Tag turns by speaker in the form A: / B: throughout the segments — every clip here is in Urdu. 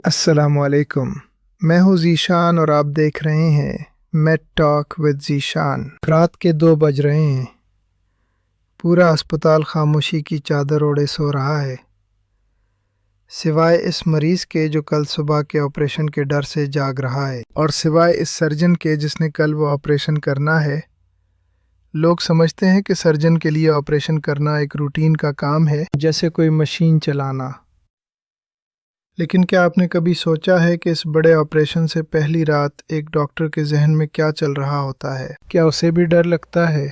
A: السلام علیکم، میں ہوں ذیشان اور آپ دیکھ رہے ہیں میڈ ٹاک ود ذیشان۔ رات کے 2 بج رہے ہیں، پورا اسپتال خاموشی کی چادر اوڑھے سو رہا ہے، سوائے اس مریض کے جو کل صبح کے آپریشن کے ڈر سے جاگ رہا ہے، اور سوائے اس سرجن کے جس نے کل وہ آپریشن کرنا ہے۔ لوگ سمجھتے ہیں کہ سرجن کے لیے آپریشن کرنا ایک روٹین کا کام ہے، جیسے کوئی مشین چلانا۔ لیکن کیا آپ نے کبھی سوچا ہے کہ اس بڑے آپریشن سے پہلی رات ایک ڈاکٹر کے ذہن میں کیا چل رہا ہوتا ہے؟ کیا اسے بھی ڈر لگتا ہے؟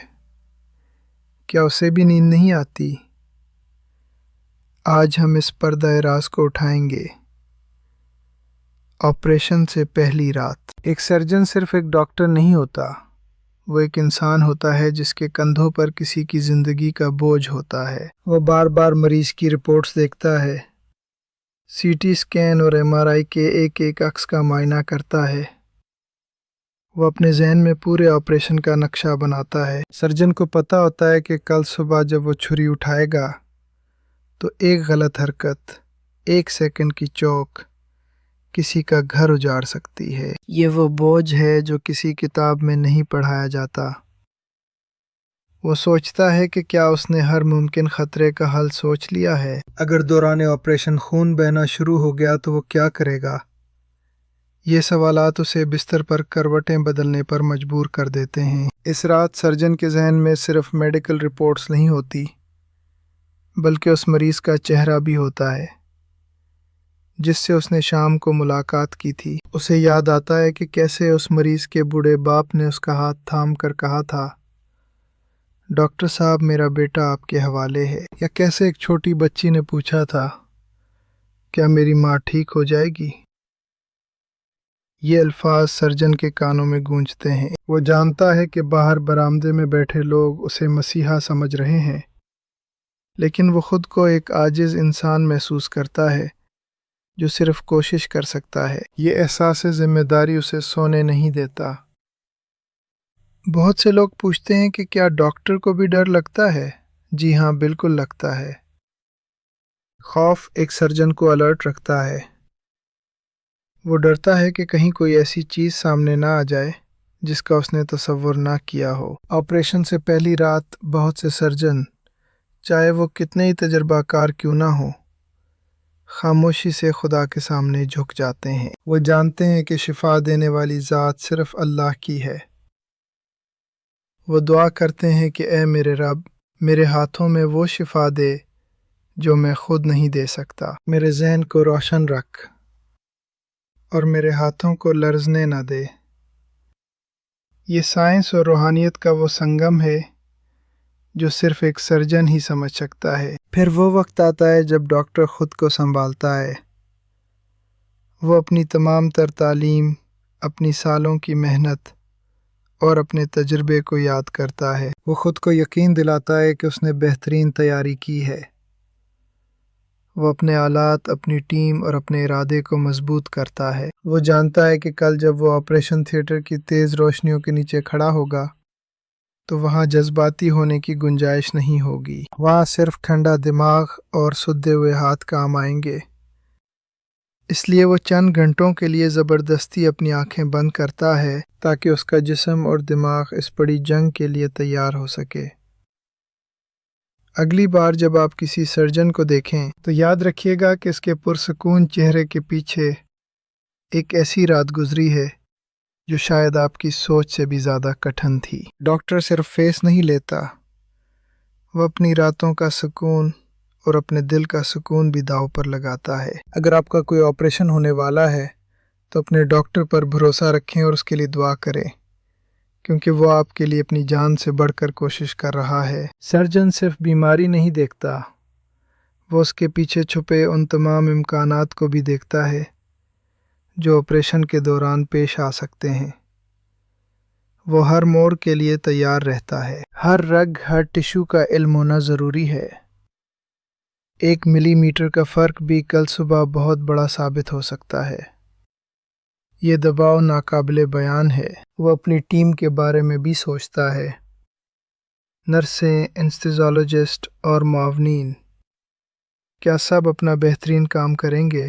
A: کیا اسے بھی نیند نہیں آتی؟ آج ہم اس پردہ راز کو اٹھائیں گے۔ آپریشن سے پہلی رات۔ ایک سرجن صرف ایک ڈاکٹر نہیں ہوتا، وہ ایک انسان ہوتا ہے جس کے کندھوں پر کسی کی زندگی کا بوجھ ہوتا ہے۔ وہ بار بار مریض کی رپورٹس دیکھتا ہے، سی ٹی اسکین اور ایم آر آئی کے ایک ایک عکس کا معائنہ کرتا ہے۔ وہ اپنے ذہن میں پورے آپریشن کا نقشہ بناتا ہے۔ سرجن کو پتہ ہوتا ہے کہ کل صبح جب وہ چھری اٹھائے گا تو ایک غلط حرکت، 1 سیکنڈ کی چوک کسی کا گھر اجاڑ سکتی ہے۔ یہ وہ بوجھ ہے جو کسی کتاب میں نہیں پڑھایا جاتا۔ وہ سوچتا ہے کہ کیا اس نے ہر ممکن خطرے کا حل سوچ لیا ہے؟ اگر دوران آپریشن خون بہنا شروع ہو گیا تو وہ کیا کرے گا؟ یہ سوالات اسے بستر پر کروٹیں بدلنے پر مجبور کر دیتے ہیں۔ اس رات سرجن کے ذہن میں صرف میڈیکل رپورٹس نہیں ہوتی، بلکہ اس مریض کا چہرہ بھی ہوتا ہے جس سے اس نے شام کو ملاقات کی تھی۔ اسے یاد آتا ہے کہ کیسے اس مریض کے بوڑھے باپ نے اس کا ہاتھ تھام کر کہا تھا، ڈاکٹر صاحب میرا بیٹا آپ کے حوالے ہے، یا کیسے ایک چھوٹی بچی نے پوچھا تھا، کیا میری ماں ٹھیک ہو جائے گی؟ یہ الفاظ سرجن کے کانوں میں گونجتے ہیں۔ وہ جانتا ہے کہ باہر برآمدے میں بیٹھے لوگ اسے مسیحا سمجھ رہے ہیں، لیکن وہ خود کو ایک عاجز انسان محسوس کرتا ہے جو صرف کوشش کر سکتا ہے۔ یہ احساس ذمہ داری اسے سونے نہیں دیتا۔ بہت سے لوگ پوچھتے ہیں کہ کیا ڈاکٹر کو بھی ڈر لگتا ہے؟ جی ہاں، بالکل لگتا ہے۔ خوف ایک سرجن کو الرٹ رکھتا ہے۔ وہ ڈرتا ہے کہ کہیں کوئی ایسی چیز سامنے نہ آ جائے جس کا اس نے تصور نہ کیا ہو۔ آپریشن سے پہلی رات بہت سے سرجن، چاہے وہ کتنے ہی تجربہ کار کیوں نہ ہوں، خاموشی سے خدا کے سامنے جھک جاتے ہیں۔ وہ جانتے ہیں کہ شفا دینے والی ذات صرف اللہ کی ہے۔ وہ دعا کرتے ہیں کہ اے میرے رب، میرے ہاتھوں میں وہ شفا دے جو میں خود نہیں دے سکتا۔ میرے ذہن کو روشن رکھ اور میرے ہاتھوں کو لرزنے نہ دے۔ یہ سائنس اور روحانیت کا وہ سنگم ہے جو صرف ایک سرجن ہی سمجھ سکتا ہے۔ پھر وہ وقت آتا ہے جب ڈاکٹر خود کو سنبھالتا ہے۔ وہ اپنی تمام تر تعلیم، اپنی سالوں کی محنت اور اپنے تجربے کو یاد کرتا ہے۔ وہ خود کو یقین دلاتا ہے کہ اس نے بہترین تیاری کی ہے۔ وہ اپنے آلات، اپنی ٹیم اور اپنے ارادے کو مضبوط کرتا ہے۔ وہ جانتا ہے کہ کل جب وہ آپریشن تھیٹر کی تیز روشنیوں کے نیچے کھڑا ہوگا تو وہاں جذباتی ہونے کی گنجائش نہیں ہوگی۔ وہاں صرف ٹھنڈا دماغ اور سدھے ہوئے ہاتھ کام آئیں گے۔ اس لیے وہ چند گھنٹوں کے لیے زبردستی اپنی آنکھیں بند کرتا ہے تاکہ اس کا جسم اور دماغ اس بڑی جنگ کے لیے تیار ہو سکے۔ اگلی بار جب آپ کسی سرجن کو دیکھیں تو یاد رکھیے گا کہ اس کے پرسکون چہرے کے پیچھے ایک ایسی رات گزری ہے جو شاید آپ کی سوچ سے بھی زیادہ کٹھن تھی۔ ڈاکٹر صرف فیس نہیں لیتا، وہ اپنی راتوں کا سکون اور اپنے دل کا سکون بھی داؤ پر لگاتا ہے۔ اگر آپ کا کوئی آپریشن ہونے والا ہے تو اپنے ڈاکٹر پر بھروسہ رکھیں اور اس کے لیے دعا کریں، کیونکہ وہ آپ کے لیے اپنی جان سے بڑھ کر کوشش کر رہا ہے۔ سرجن صرف بیماری نہیں دیکھتا، وہ اس کے پیچھے چھپے ان تمام امکانات کو بھی دیکھتا ہے جو آپریشن کے دوران پیش آ سکتے ہیں۔ وہ ہر موڑ کے لیے تیار رہتا ہے۔ ہر رگ، ہر ٹشو کا علم ہونا ضروری ہے۔ 1 ملی میٹر کا فرق بھی کل صبح بہت بڑا ثابت ہو سکتا ہے۔ یہ دباؤ ناقابل بیان ہے۔ وہ اپنی ٹیم کے بارے میں بھی سوچتا ہے۔ نرسیں، انستھیزیولوجسٹ اور معاونین، کیا سب اپنا بہترین کام کریں گے؟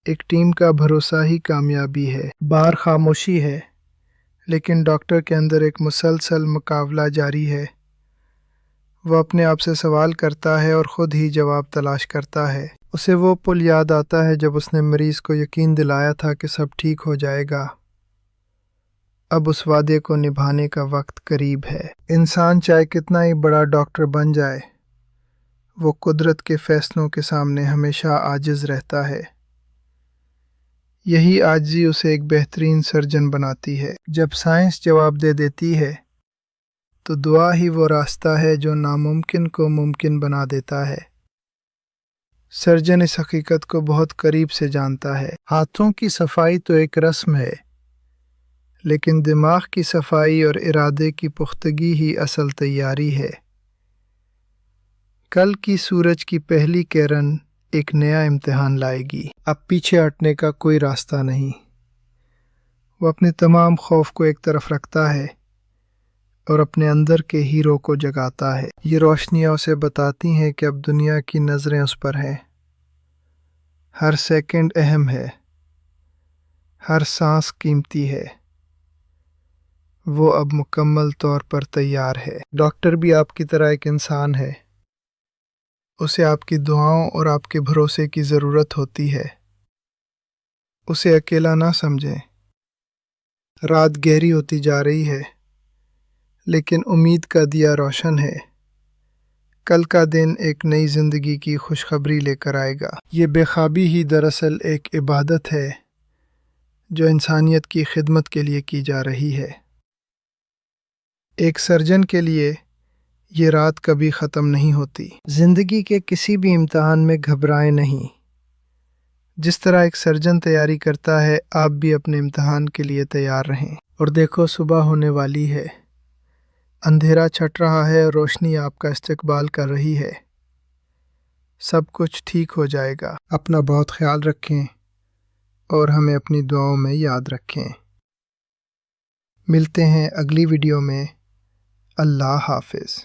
A: ایک ٹیم کا بھروسہ ہی کامیابی ہے۔ باہر خاموشی ہے، لیکن ڈاکٹر کے اندر ایک مسلسل مقابلہ جاری ہے۔ وہ اپنے آپ سے سوال کرتا ہے اور خود ہی جواب تلاش کرتا ہے۔ اسے وہ پل یاد آتا ہے جب اس نے مریض کو یقین دلایا تھا کہ سب ٹھیک ہو جائے گا۔ اب اس وعدے کو نبھانے کا وقت قریب ہے۔ انسان چاہے کتنا ہی بڑا ڈاکٹر بن جائے، وہ قدرت کے فیصلوں کے سامنے ہمیشہ عاجز رہتا ہے۔ یہی عاجزی اسے ایک بہترین سرجن بناتی ہے۔ جب سائنس جواب دے دیتی ہے تو دعا ہی وہ راستہ ہے جو ناممکن کو ممکن بنا دیتا ہے۔ سرجن اس حقیقت کو بہت قریب سے جانتا ہے۔ ہاتھوں کی صفائی تو ایک رسم ہے، لیکن دماغ کی صفائی اور ارادے کی پختگی ہی اصل تیاری ہے۔ کل کی سورج کی پہلی کرن ایک نیا امتحان لائے گی۔ اب پیچھے ہٹنے کا کوئی راستہ نہیں۔ وہ اپنے تمام خوف کو ایک طرف رکھتا ہے اور اپنے اندر کے ہیرو کو جگاتا ہے۔ یہ روشنیاں اسے بتاتی ہیں کہ اب دنیا کی نظریں اس پر ہیں۔ ہر سیکنڈ اہم ہے، ہر سانس قیمتی ہے۔ وہ اب مکمل طور پر تیار ہے۔ ڈاکٹر بھی آپ کی طرح ایک انسان ہے۔ اسے آپ کی دعاؤں اور آپ کے بھروسے کی ضرورت ہوتی ہے۔ اسے اکیلا نہ سمجھیں۔ رات گہری ہوتی جا رہی ہے، لیکن امید کا دیا روشن ہے۔ کل کا دن ایک نئی زندگی کی خوشخبری لے کر آئے گا۔ یہ بے خوابی ہی دراصل ایک عبادت ہے جو انسانیت کی خدمت کے لیے کی جا رہی ہے۔ ایک سرجن کے لیے یہ رات کبھی ختم نہیں ہوتی۔ زندگی کے کسی بھی امتحان میں گھبرائیں نہیں۔ جس طرح ایک سرجن تیاری کرتا ہے، آپ بھی اپنے امتحان کے لیے تیار رہیں۔ اور دیکھو، صبح ہونے والی ہے۔ اندھیرا چھٹ رہا ہے اور روشنی آپ کا استقبال کر رہی ہے۔ سب کچھ ٹھیک ہو جائے گا۔ اپنا بہت خیال رکھیں اور ہمیں اپنی دعاؤں میں یاد رکھیں۔ ملتے ہیں اگلی ویڈیو میں۔ اللہ حافظ۔